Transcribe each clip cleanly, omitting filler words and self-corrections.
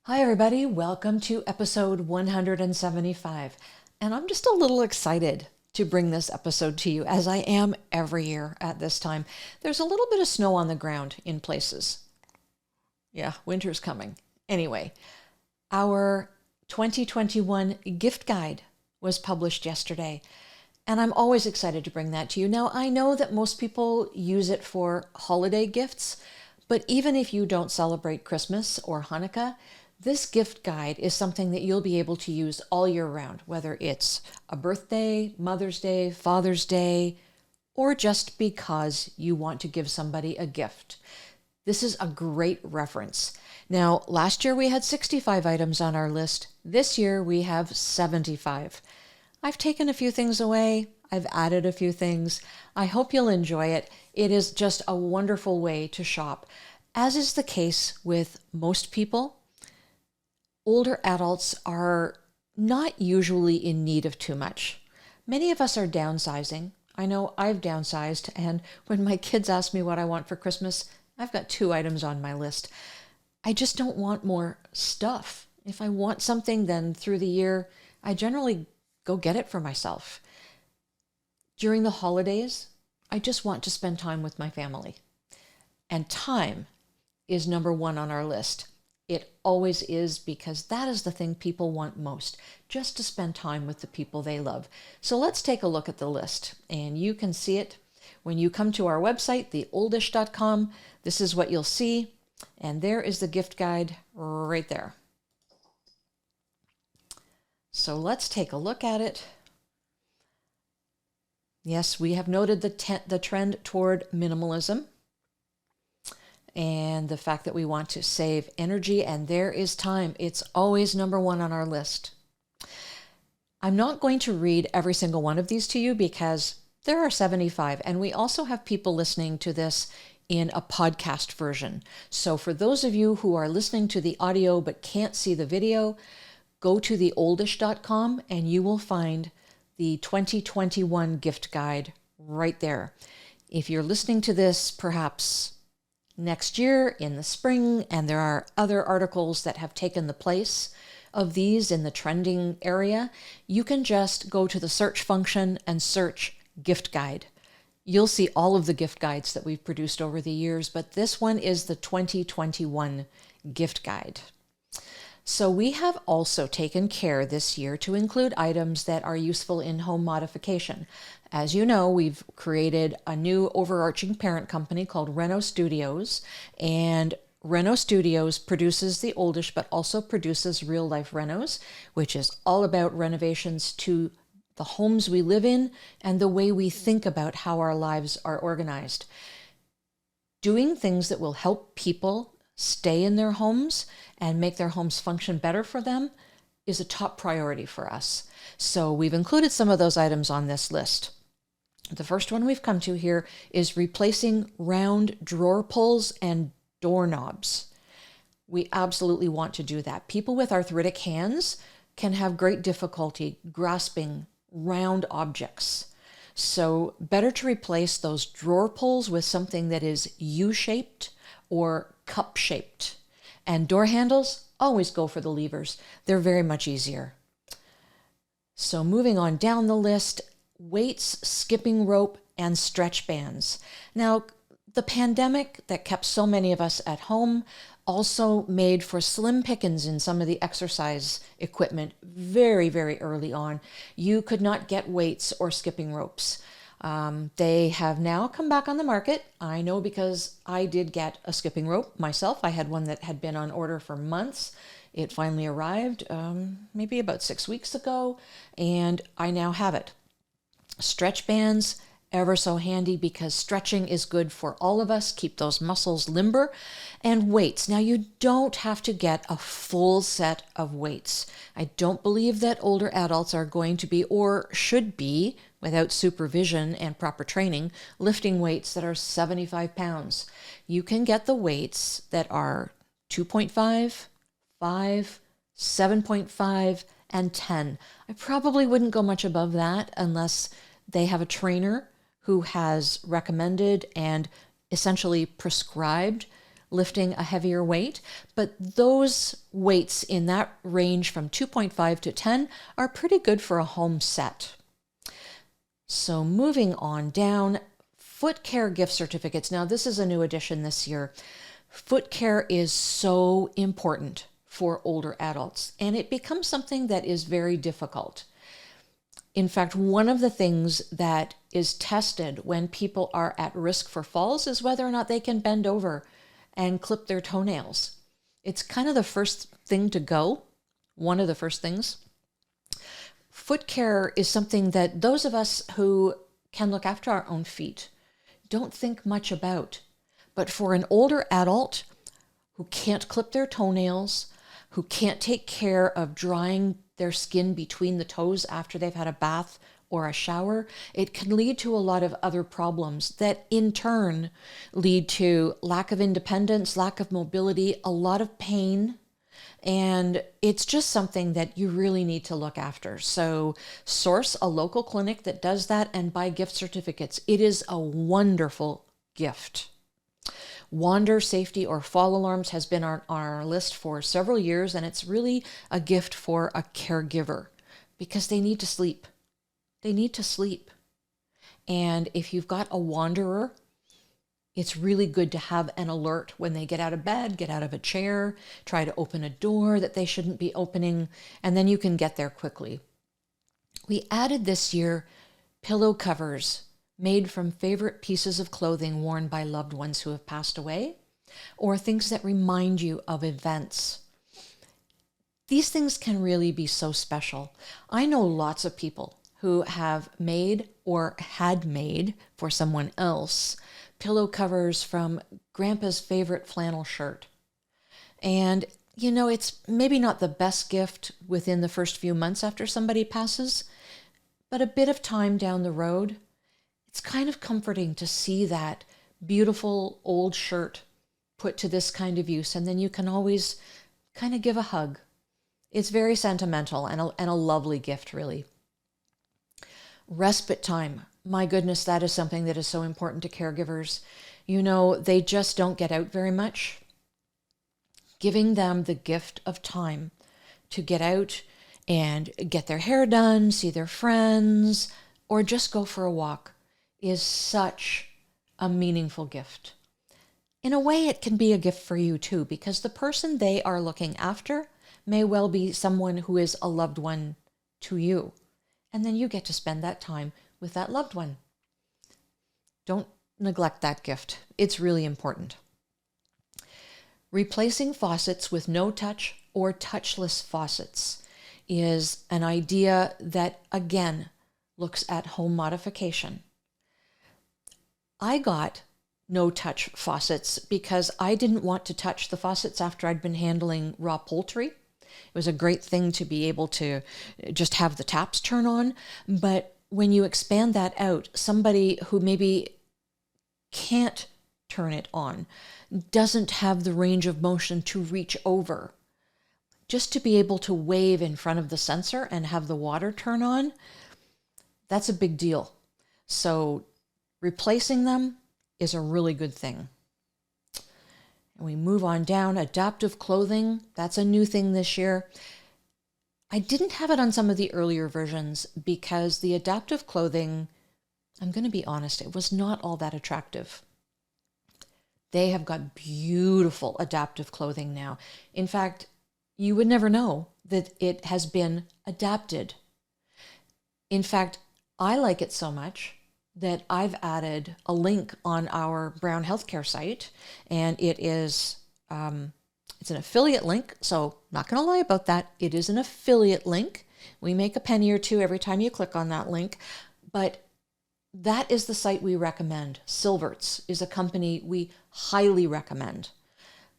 Hi, everybody. Welcome to episode 175. And I'm just a little excited to bring this episode to you, as I am every year at this time. There's a little bit of snow on the ground in places. Yeah, winter's coming. Anyway, our 2021 gift guide was published yesterday, and I'm always excited to bring that to you. Now, I know that most people use it for holiday gifts, but even if you don't celebrate Christmas or Hanukkah, this gift guide is something that you'll be able to use all year round, whether it's a birthday, Mother's Day, Father's Day, or just because you want to give somebody a gift. This is a great reference. Now, last year we had 65 items on our list. This year we have 75. I've taken a few things away. I've added a few things. I hope you'll enjoy it. It is just a wonderful way to shop. As is the case with most people, older adults are not usually in need of too much. Many of us are downsizing. I know I've downsized, and when my kids ask me what I want for Christmas, I've got 2 items on my list. I just don't want more stuff. If I want something, then through the year, I generally go get it for myself. During the holidays, I just want to spend time with my family. And time is number 1 on our list. It always is, because that is the thing people want most, just to spend time with the people they love. So let's take a look at the list, and you can see it when you come to our website, theoldish.com. This is what you'll see, and there is the gift guide right there. So let's take a look at it. Yes, we have noted the trend toward minimalism, and the fact that we want to save energy, and there is time. It's always number 1 on our list. I'm not going to read every single one of these to you because there are 75, and we also have people listening to this in a podcast version. So for those of you who are listening to the audio but can't see the video, go to theoldish.com and you will find the 2021 gift guide right there. If you're listening to this perhaps next year in the spring, and there are other articles that have taken the place of these in the trending area, you can just go to the search function and search gift guide. You'll see all of the gift guides that we've produced over the years, but this one is the 2021 gift guide. So we have also taken care this year to include items that are useful in home modification. As you know, we've created a new overarching parent company called Reno Studios, and Reno Studios produces the Oldish, but also produces Real Life Renos, which is all about renovations to the homes we live in and the way we think about how our lives are organized. Doing things that will help people stay in their homes and make their homes function better for them is a top priority for us. So we've included some of those items on this list. The first one we've come to here is replacing round drawer pulls and doorknobs. We absolutely want to do that. People with arthritic hands can have great difficulty grasping round objects. So better to replace those drawer pulls with something that is U-shaped or cup-shaped. And door handles, always go for the levers. They're very much easier. So moving on down the list, weights, skipping rope, and stretch bands. Now, the pandemic that kept so many of us at home also made for slim pickings in some of the exercise equipment very, very early on. You could not get weights or skipping ropes. They have now come back on the market. I know because I did get a skipping rope myself. I had one that had been on order for months. It finally arrived maybe about 6 weeks ago, and I now have it. Stretch bands, ever so handy because stretching is good for all of us. Keep those muscles limber. And weights. Now, you don't have to get a full set of weights. I don't believe that older adults are going to be, or should be, without supervision and proper training, lifting weights that are 75 pounds. You can get the weights that are 2.5, 5, 7.5, and 10. I probably wouldn't go much above that unless they have a trainer who has recommended and essentially prescribed lifting a heavier weight, but those weights in that range from 2.5 to 10 are pretty good for a home set. So moving on down, foot care gift certificates. Now this is a new addition this year. Foot care is so important for older adults, and it becomes something that is very difficult. In fact, one of the things that is tested when people are at risk for falls is whether or not they can bend over and clip their toenails. It's kind of the first thing to go, one of the first things. Foot care is something that those of us who can look after our own feet don't think much about. But for an older adult who can't clip their toenails, who can't take care of drying their skin between the toes after they've had a bath or a shower, it can lead to a lot of other problems that in turn lead to lack of independence, lack of mobility, a lot of pain. And it's just something that you really need to look after. So source a local clinic that does that and buy gift certificates. It is a wonderful gift. Wander safety or fall alarms has been on our list for several years, and it's really a gift for a caregiver because they need to sleep. They need to sleep. And if you've got a wanderer, it's really good to have an alert when they get out of bed, get out of a chair, try to open a door that they shouldn't be opening, and then you can get there quickly. We added this year pillow covers made from favorite pieces of clothing worn by loved ones who have passed away, or things that remind you of events. These things can really be so special. I know lots of people who have made or had made for someone else pillow covers from Grandpa's favorite flannel shirt. And, you know, it's maybe not the best gift within the first few months after somebody passes, but a bit of time down the road, it's kind of comforting to see that beautiful old shirt put to this kind of use, and then you can always kind of give a hug. It's very sentimental and a lovely gift, really. Respite time. My goodness, that is something that is so important to caregivers. You know, they just don't get out very much. Giving them the gift of time to get out and get their hair done, see their friends, or just go for a walk is such a meaningful gift. In a way, it can be a gift for you too, because the person they are looking after may well be someone who is a loved one to you. And then you get to spend that time with that loved one. Don't neglect that gift. It's really important. Replacing faucets with no-touch or touchless faucets is an idea that, again, looks at home modification. I got no-touch faucets because I didn't want to touch the faucets after I'd been handling raw poultry. It was a great thing to be able to just have the taps turn on. But when you expand that out, somebody who maybe can't turn it on, doesn't have the range of motion to reach over, just to be able to wave in front of the sensor and have the water turn on, that's a big deal. So replacing them is a really good thing. And we move on down. Adaptive clothing, that's a new thing this year. I didn't have it on some of the earlier versions because the adaptive clothing, I'm going to be honest, it was not all that attractive. They have got beautiful adaptive clothing now. In fact, you would never know that it has been adapted. In fact, I like it so much that I've added a link on our Brown Healthcare site, and it is it's an affiliate link, so not going to lie about that. It is an affiliate link. We make a penny or two every time you click on that link, but that is the site we recommend. Silverts is a company we highly recommend.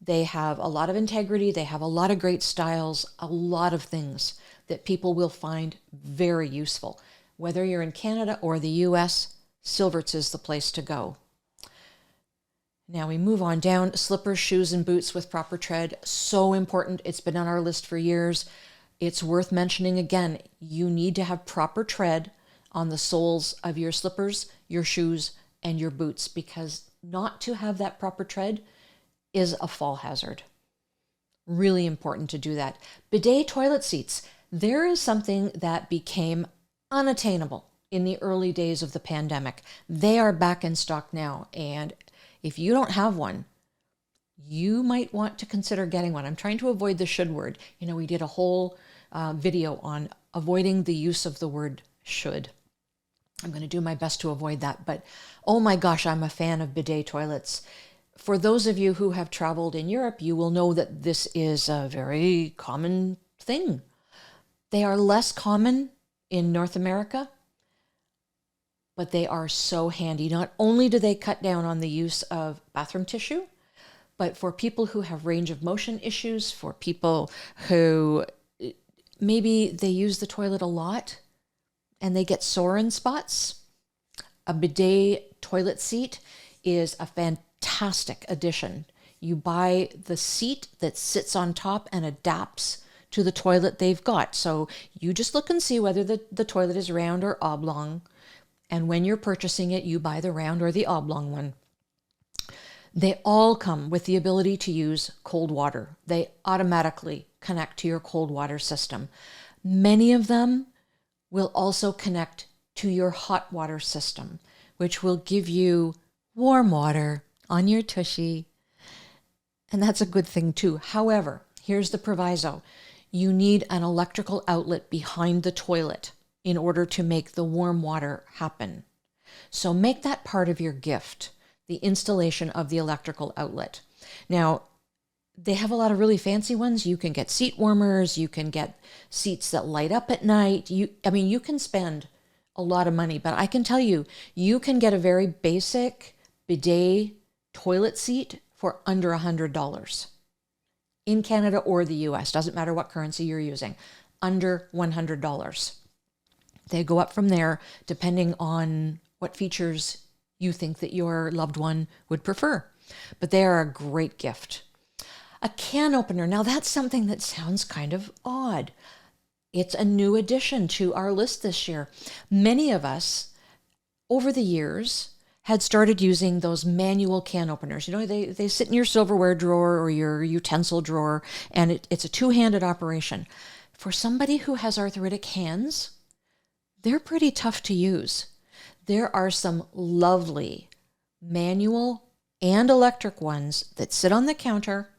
They have a lot of integrity. They have a lot of great styles, a lot of things that people will find very useful. Whether you're in Canada or the US, Silverts is the place to go. Now we move on down. Slippers, shoes, and boots with proper tread. So important. It's been on our list for years. It's worth mentioning again. You need to have proper tread on the soles of your slippers, your shoes, and your boots, because not to have that proper tread is a fall hazard. Really important to do that. Bidet toilet seats. There is something that became unattainable in the early days of the pandemic. They are back in stock now. And if you don't have one, you might want to consider getting one. I'm trying to avoid the should word. We did a whole video on avoiding the use of the word should. I'm going to do my best to avoid that. But oh my gosh, I'm a fan of bidet toilets. For those of you who have traveled in Europe, you will know that this is a very common thing. They are less common in North America, but they are so handy. Not only do they cut down on the use of bathroom tissue, but for people who have range of motion issues, for people who maybe they use the toilet a lot and they get sore in spots, a bidet toilet seat is a fantastic addition. You buy the seat that sits on top and adapts to the toilet they've got. So you just look and see whether the toilet is round or oblong. And when you're purchasing it, you buy the round or the oblong one. They all come with the ability to use cold water. They automatically connect to your cold water system. Many of them will also connect to your hot water system, which will give you warm water on your tushy. And that's a good thing too. However, here's the proviso. You need an electrical outlet behind the toilet in order to make the warm water happen. So make that part of your gift, the installation of the electrical outlet. Now, they have a lot of really fancy ones. You can get seat warmers. You can get seats that light up at night. You can spend a lot of money, but I can tell you, you can get a very basic bidet toilet seat for under $100 in Canada or the US. Doesn't matter what currency you're using, under $100. They go up from there depending on what features you think that your loved one would prefer. But they are a great gift. A can opener. Now that's something that sounds kind of odd. It's a new addition to our list this year. Many of us over the years had started using those manual can openers. They sit in your silverware drawer or your utensil drawer, and it's a two-handed operation. For somebody who has arthritic hands, they're pretty tough to use. There are some lovely manual and electric ones that sit on the counter,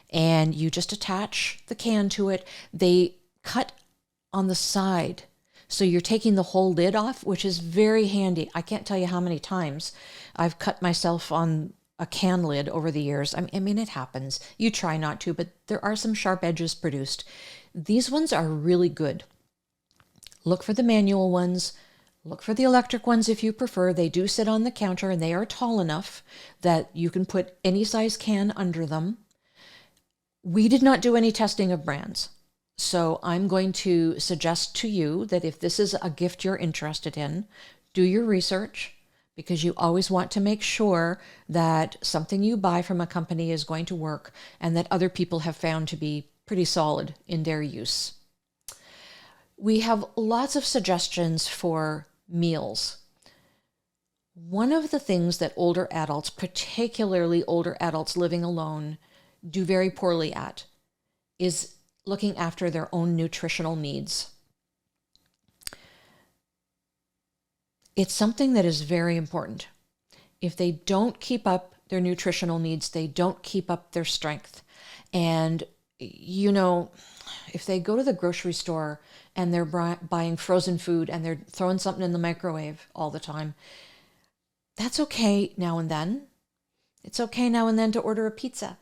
and you just attach the can to it. They cut on the side, so you're taking the whole lid off, which is very handy. I can't tell you how many times I've cut myself on a can lid over the years. I mean, it happens. You try not to, but there are some sharp edges produced. These ones are really good. Look for the manual ones. Look for the electric ones if you prefer. They do sit on the counter, and they are tall enough that you can put any size can under them. We did not do any testing of brands. So I'm going to suggest to you that if this is a gift you're interested in, do your research, because you always want to make sure that something you buy from a company is going to work and that other people have found to be pretty solid in their use. We have lots of suggestions for meals. One of the things that older adults, particularly older adults living alone, do very poorly at is looking after their own nutritional needs. It's something that is very important. If they don't keep up their nutritional needs, they don't keep up their strength. And, if they go to the grocery store and they're buying frozen food and they're throwing something in the microwave all the time, that's okay now and then. It's okay now and then to order a pizza.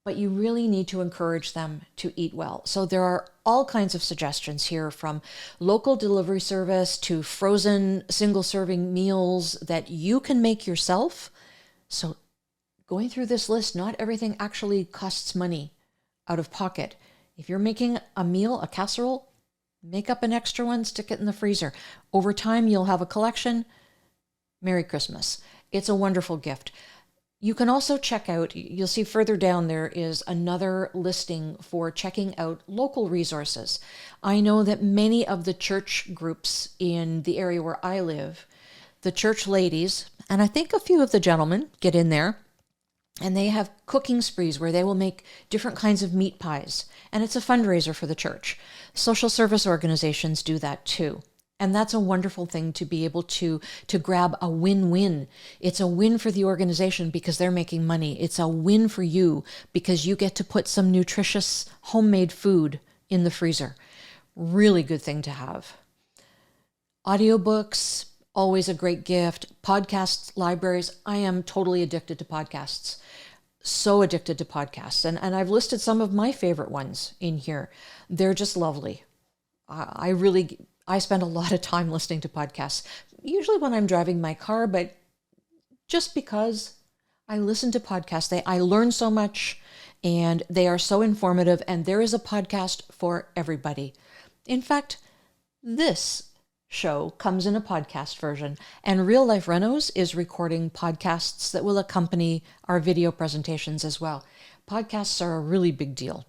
But you really need to encourage them to eat well. So there are all kinds of suggestions here, from local delivery service to frozen single-serving meals that you can make yourself. So going through this list, not everything actually costs money out of pocket. If you're making a meal, a casserole, make up an extra one, stick it in the freezer. Over time, you'll have a collection. Merry Christmas. It's a wonderful gift. You can also check out, you'll see further down there is another listing for checking out local resources. I know that many of the church groups in the area where I live, the church ladies, and I think a few of the gentlemen get in there, And they have cooking sprees where they will make different kinds of meat pies. And it's a fundraiser for the church. Social service organizations do that too. And that's a wonderful thing to be able to grab a win-win. It's a win for the organization because they're making money. It's a win for you because you get to put some nutritious homemade food in the freezer. Really good thing to have. Audiobooks, always a great gift. Podcasts, libraries. I am totally addicted to podcasts. So addicted to podcasts. And I've listed some of my favorite ones in here. They're just lovely. I spend a lot of time listening to podcasts, usually when I'm driving my car, but just because I listen to podcasts, I learn so much and they are so informative, and there is a podcast for everybody. In fact, this show comes in a podcast version, and Real Life Renos is recording podcasts that will accompany our video presentations as well. Podcasts are a really big deal.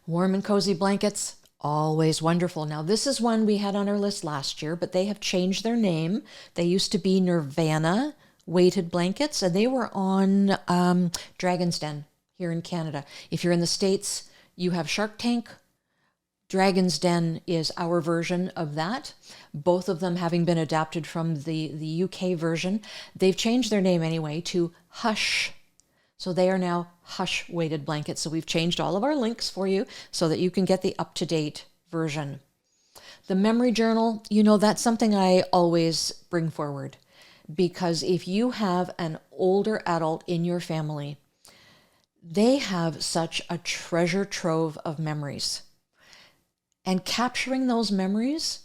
Warm and cozy blankets, always wonderful. Now, this is one we had on our list last year, but they have changed their name. They used to be Nirvana weighted blankets, and they were on Dragon's Den here in Canada. If you're in the States, you have Shark Tank. Dragon's Den is our version of that, both of them having been adapted from the UK version. They've changed their name anyway to Hush. So they are now Hush weighted blankets. So we've changed all of our links for you so that you can get the up-to-date version. The memory journal, that's something I always bring forward, because if you have an older adult in your family, they have such a treasure trove of memories. And capturing those memories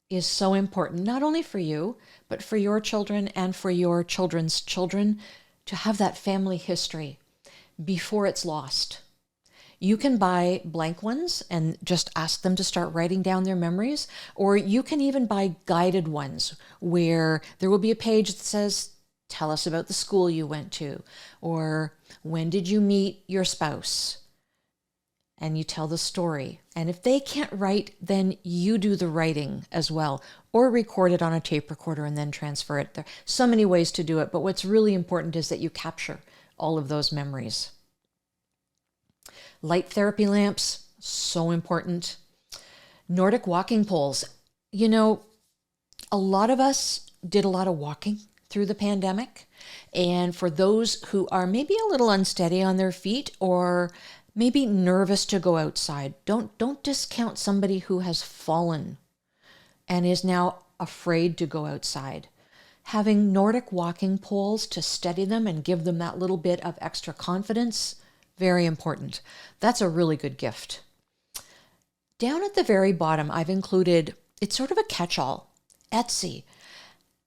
is so important, not only for you, but for your children and for your children's children, to have that family history before it's lost. You can buy blank ones and just ask them to start writing down their memories, or you can even buy guided ones where there will be a page that says, tell us about the school you went to, or when did you meet your spouse? And you tell the story. And if they can't write, then you do the writing as well, or record it on a tape recorder and then transfer it. There are so many ways to do it, but what's really important is that you capture all of those memories. Light therapy lamps, so important. Nordic walking poles. A lot of us did a lot of walking through the pandemic. And for those who are maybe a little unsteady on their feet or maybe nervous to go outside, don't discount somebody who has fallen and is now afraid to go outside. Having Nordic walking poles to steady them and give them that little bit of extra confidence, very important. That's a really good gift. Down at the very bottom, I've included, it's sort of a catch-all, Etsy.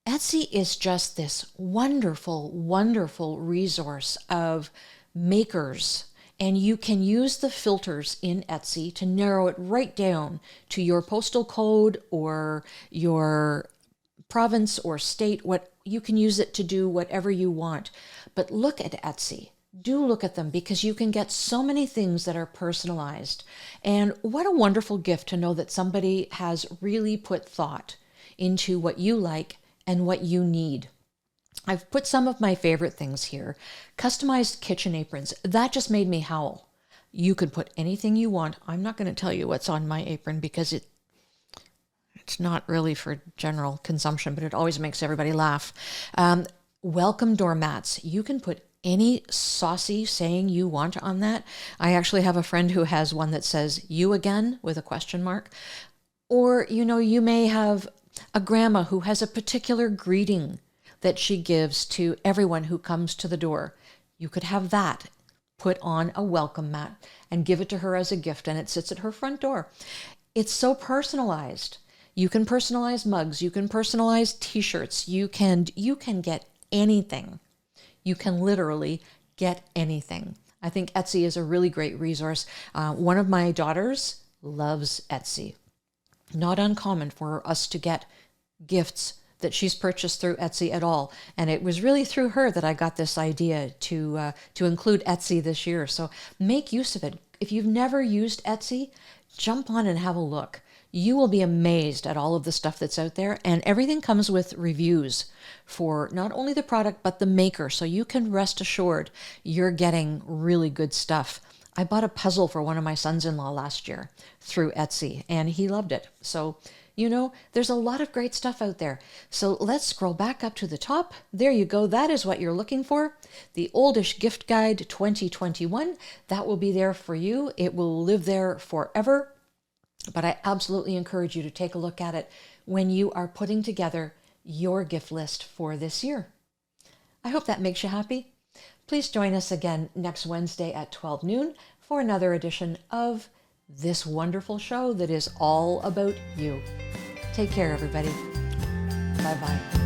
Etsy is just this wonderful, wonderful resource of makers. And you can use the filters in Etsy to narrow it right down to your postal code or your province or state. You can use it to do whatever you want. But look at Etsy. Do look at them, because you can get so many things that are personalized. And what a wonderful gift to know that somebody has really put thought into what you like and what you need. I've put some of my favorite things here. Customized kitchen aprons. That just made me howl. You could put anything you want. I'm not going to tell you what's on my apron because it's not really for general consumption, but it always makes everybody laugh. Welcome doormats. You can put any saucy saying you want on that. I actually have a friend who has one that says, "You again?" with a question mark. Or, you may have a grandma who has a particular greeting that she gives to everyone who comes to the door. You could have that put on a welcome mat and give it to her as a gift, and it sits at her front door. It's so personalized. You can personalize mugs. You can personalize t-shirts. You can get anything. You can literally get anything. I think Etsy is a really great resource. One of my daughters loves Etsy. Not uncommon for us to get gifts that she's purchased through Etsy at all. And it was really through her that I got this idea to include Etsy this year. So make use of it. If you've never used Etsy, jump on and have a look. You will be amazed at all of the stuff that's out there, and everything comes with reviews for not only the product, but the maker. So you can rest assured you're getting really good stuff. I bought a puzzle for one of my sons-in-law last year through Etsy, and he loved it. So, you know, there's a lot of great stuff out there. So let's scroll back up to the top. There you go. That is what you're looking for. The Oldish Gift Guide 2021. That will be there for you. It will live there forever. But I absolutely encourage you to take a look at it when you are putting together your gift list for this year. I hope that makes you happy. Please join us again next Wednesday at 12 noon for another edition of this wonderful show that is all about you. Take care, everybody. Bye-bye.